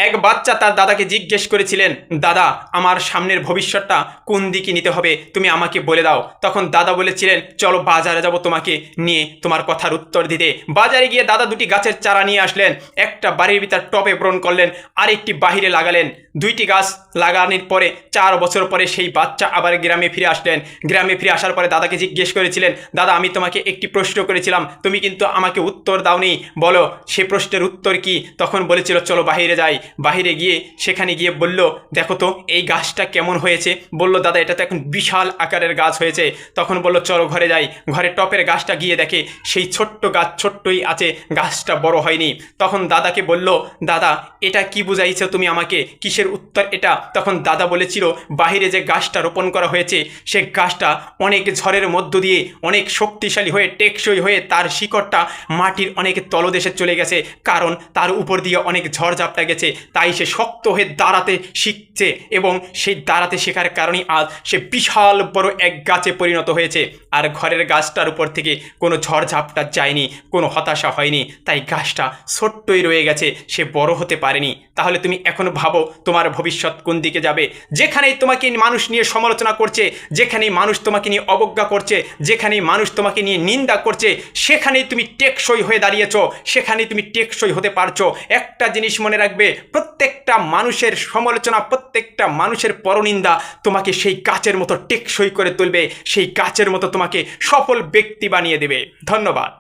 এক বাচ্চা তার দাদাকে জিজ্ঞেস করেছিলেন, দাদা আমার সামনের ভবিষ্যৎটা কোন দিকে নিতে হবে তুমি আমাকে বলে দাও। তখন দাদা বলেছিলেন, চলো বাজারে যাব তোমাকে নিয়ে তোমার কথার উত্তর দিতে। বাজারে গিয়ে দাদা দুটি গাছের চারা নিয়ে আসলেন, একটা বাড়ির ভিতর টবে বরণ করলেন, আরেকটি বাহিরে লাগালেন। দুইটি গাছ লাগানোর পরে 4 বছর পরে সেই বাচ্চা আবার গ্রামে ফিরে আসলেন। গ্রামে ফিরে আসার পরে দাদাকে জিজ্ঞেস করেছিলেন, দাদা আমি তোমাকে একটি প্রশ্ন করেছিলাম, তুমি কিন্তু আমাকে উত্তর দাওনি, বলো সে প্রশ্নের উত্তর কি? তখন বলেছিল চলো বাহিরে যাই। বাহিরে গিয়ে সেখানে গিয়ে বলল, দেখো তো এই গাছটা কেমন হয়েছে। বলল, দাদা এটা তো এখন বিশাল আকারের গাছ হয়েছে। তখন বলল, চলো ঘরে যাই। ঘরে টপের গাছটা গিয়ে দেখে সেই ছোট্ট গাছ ছোট্টই আছে, গাছটা বড় হয়নি। তখন দাদাকে বলল, দাদা এটা কি বুঝাইছো তুমি আমাকে, কিসের উত্তর এটা? তখন দাদা বলেছিল, বাহিরে যে গাছটা রোপণ করা হয়েছে সে গাছটা অনেক ঝড়ের মধ্য দিয়ে অনেক শক্তিশালী হয়ে টেকসই হয়ে তার শিকড়টা মাটির অনেক তলদেশে চলে গেছে, কারণ তার উপর দিয়ে অনেক ঝড়ঝাপটা গেছে, তাই সে শক্ত হয়ে দাঁড়াতে শিখছে এবং সেই দাঁড়াতে শেখার কারণেই আজ সে বিশাল বড় এক গাছে পরিণত হয়েছে। আর ঘরের গাছটার উপর থেকে কোনো ঝড়ঝাপটা যায়নি, কোনো হতাশা হয়নি, তাই গাছটা ছোট্টই রয়ে গেছে, সে বড় হতে পারেনি। তাহলে তুমি এখন ভাবো তোমার ভবিষ্যৎ কোন দিকে যাবে? যেখানেই তোমাকে মানুষ নিয়ে সমালোচনা করছে, যেখানেই মানুষ তোমাকে নিয়ে অবজ্ঞা করছে, যেখানেই মানুষ তোমাকে নিয়ে নিন্দা করছে, সেখানেই তুমি টেকসই হয়ে দাঁড়িয়েছো, সেখানেই তুমি টেকসই হতে পারছো। একটা জিনিস মনে রাখবে, প্রত্যেকটা মানুষের সমালোচনা, প্রত্যেকটা মানুষের পরনিন্দা তোমাকে সেই গাছের মতো টেকসই করে তুলবে, সেই গাছের মতো তোমাকে সফল ব্যক্তি বানিয়ে দেবে। ধন্যবাদ।